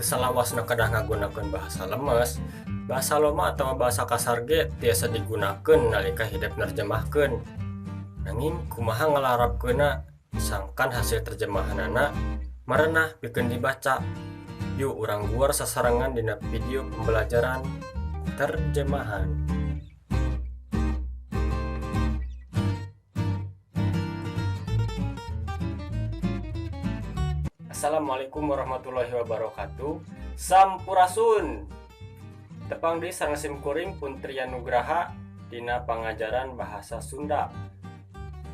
salawasna kedah ngagunakeun bahasa lemes, bahasa loma atau bahasa kasar ge tiasa digunakeun nalika hideep nerjemahkeun. Nanging kumaha ngalarapkeunna sangkan hasil terjemahanana marenah pikeun dibaca. Yuk urang guar sasarangan dina video pembelajaran terjemahan. Assalamualaikum warahmatullahi wabarakatuh. Sampurasun. Tepang di sangasim kuring Puntrian Nugraha dina pangajaran bahasa Sunda.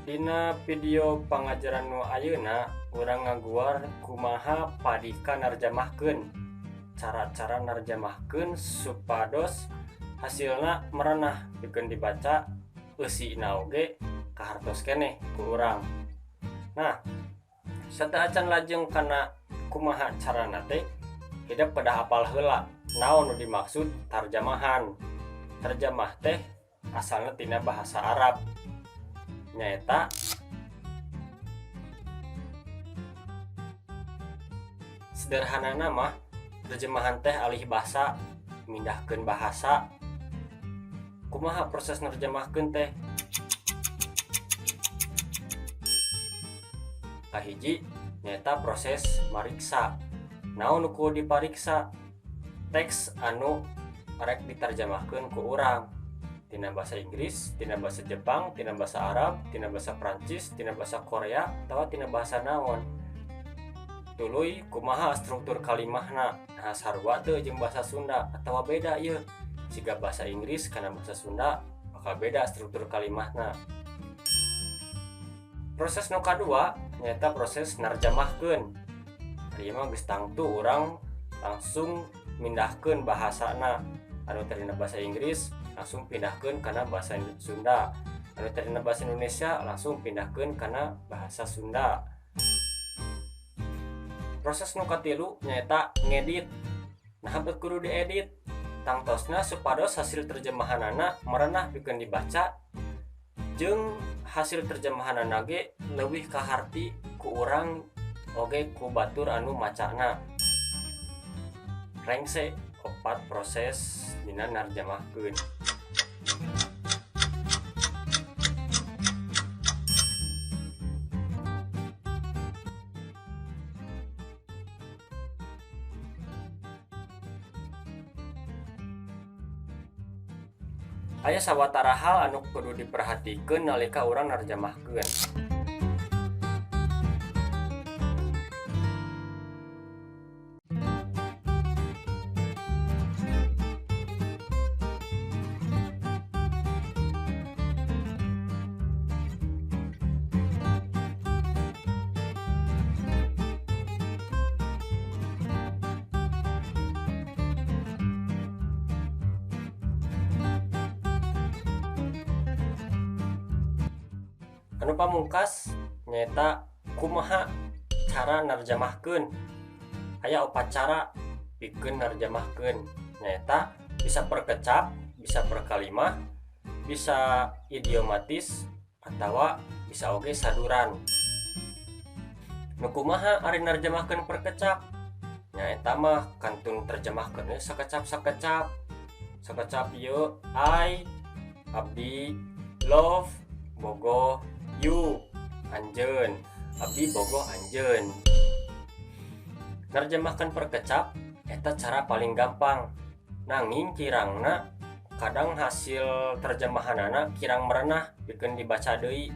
Dina video pangajaran nu ayeuna urang ngaguar kumaha padika narjamahkeun. Cara-cara narjamahkeun supados hasilna merenah pikeun dibaca eusina oge kahartos keneh ku urang. Nah, sateuacan lajeng kana kumaha carana teh hideep kedah apal heula naon nu dimaksud tarjamahan. Tarjamah teh asalna tina bahasa Arab nyaeta sederhanana mah terjemahan teh alih bahasa mindahkeun bahasa. Kumaha proses nerjemahkeun teh? Kahiji nyaeta proses mariksa. Naon nu kudu dipariksa? Teks anu arek ditarjamahkeun ku urang tina bahasa Inggris, tina bahasa Jepang, tina bahasa Arab, tina bahasa Prancis, tina bahasa Korea, atawa tina bahasa naon. Tuluy kumaha struktur kalimahna. Nah, sarua teu jeung bahasa Sunda atawa beda ieu. Siga bahasa Inggris kana bahasa Sunda bakal beda struktur kalimahna. Proses nu kadua nyaeta proses narjamahkeun. Ieu mah geus tangtu urang langsung mindahkeun bahasana. Anu tarina bahasa Inggris langsung pindahkeun kana bahasa Sunda. Anu tarina bahasa Indonesia langsung pindahkeun kana bahasa Sunda. Proses nu katilu nyaeta ngedit. Nah, henteu kudu diedit. Tangtosna supados hasil terjemahanana merenah pikeun dibaca jeung hasil terjemahanana ge leuwih kaharti ku urang oge ku batur anu macana. Rengse 4 proses dina narjamahkeun. Aya sawatara hal anu kudu diperhatikeun nalika urang narjamahkeun. Anu pamungkas nyaeta kumaha cara narjamahkeun. Aya 4 cara pikeun narjamahkeun. Nyaeta bisa per kecap, bisa per kalimah, bisa idiomatis, atawa bisa oge saduran. Nu kumaha ari narjamahkeun per kecap? Nyaeta mah kantun terjemahkeun sakecap-sakecap. Sakecap ieu I, abdi, love, bogoh, you, anjeun, abdi bogoh anjeun. Narjamahkeun per kecap eta cara paling gampang. Nanging kirangna kadang hasil terjemahanana kirang merenah pikeun dibaca deui.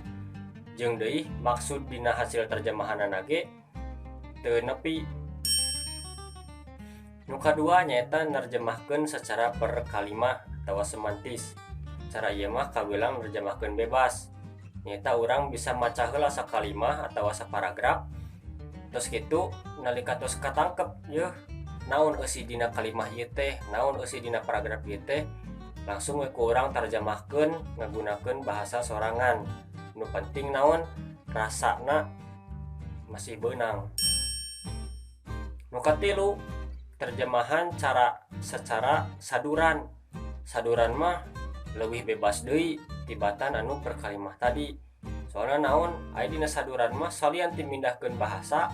Jeung deui maksud dina hasil terjemahanana ge teu nepi. Nu kadua nyaeta narjemahkeun secara per kalimah atawa semantis. Cara ieu mah kabilang narjemahkeun bebas. Nyaeta urang bisa maca heula sakalimah atawa saparagraf. Tos kitu nalika tos katangkep yeuh naon eusi dina kalimah ieu teh, naon eusi dina paragraf ieu teh, langsung we ku urang tarjemahkeun ngagunakeun bahasa sorangan. Nu penting naon rasana masih beunang. Nu katilu terjemahan secara saduran. Saduran mah leuwih bebas deui tibatan anu per kalimah tadi. Soalna naon aya dina saduran mah salian ti mindahkeun bahasa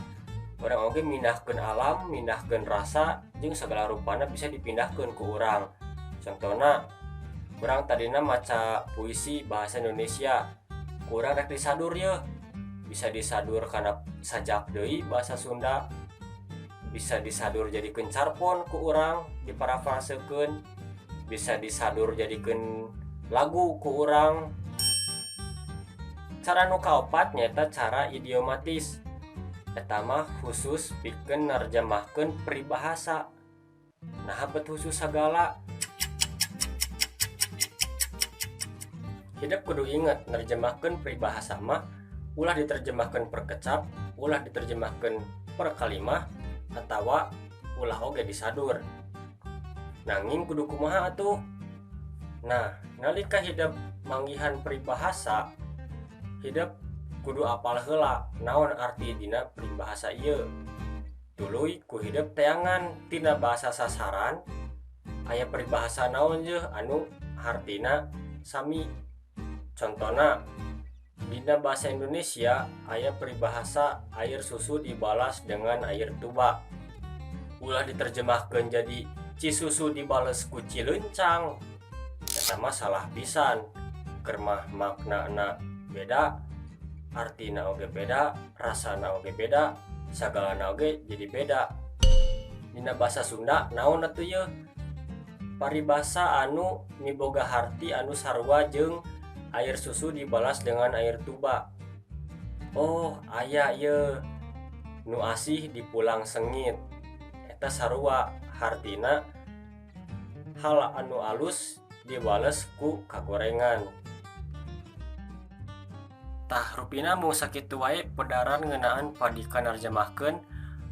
Urang oge mindahkeun alam, mindahkeun rasa jeung segala rupana bisa dipindahkeun ku urang. Contohna urang tadina maca puisi bahasa Indonesia, ku urang rek disadur ye. Bisa disadur kana sajak deui bahasa Sunda, bisa disadur jadikeun carpon ku urang diparafrasekeun, bisa disadur jadikeun lagu ku urang. Cara nu kaopat nyaeta cara idiomatis. Eta mah khusus pikeun narjamahkeun peribahasa. Nah bet khusus sagala. Hidup kudu inget nerjemahkeun peribahasa mah ulah diterjemahkeun per kecap, ulah diterjemahkeun per kalimah, atawa ulah oge disadur. Nanging kudu kumaha atuh? Nah, nalika hidup manggihan peribahasa, hidup kudu apal heula naon arti dina peribahasa ieu. Tuluy ku hidup teangan tina bahasa sasaran aya peribahasa naon je anu hartina sami. Contona dina bahasa Indonesia aya peribahasa air susu dibalas dengan air tuba. Ulah diterjemahkeun jadi cisusu dibales ku cilencang. Eta mah salah pisan. Keur mah maknana beda, artina oge beda, rasana oge beda, sagalana oge jadi beda. Dina bahasa Sunda naon atuh ye? Paribasa anu miboga harti anu sarua jeung air susu dibalas dengan air tuba. Oh, aya ye nu asih dipulang sengit. Eta sarua hartina hal anu alus dibales ku kagorengan. Tah rupina mung sakitu wae pedaran ngeunaan padika narjamahkeun.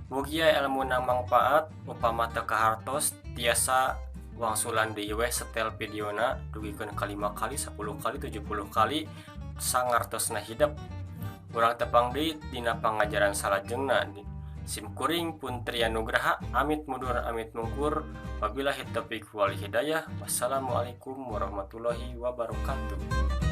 Mugia ilmuna mangpaat upama teu kahartos tiasa wangsulan deui we setel videona dugikeun ka 5 kali, 10 kali, 70 kali sangartosna hidup. Urang tepang deui dina pangajaran salajengna. Simkuring Puntria Nugraha, amit mundur amit mungkur. Wabillahi taufiq wal hidayah. Wassalamualaikum warahmatullahi wabarakatuh.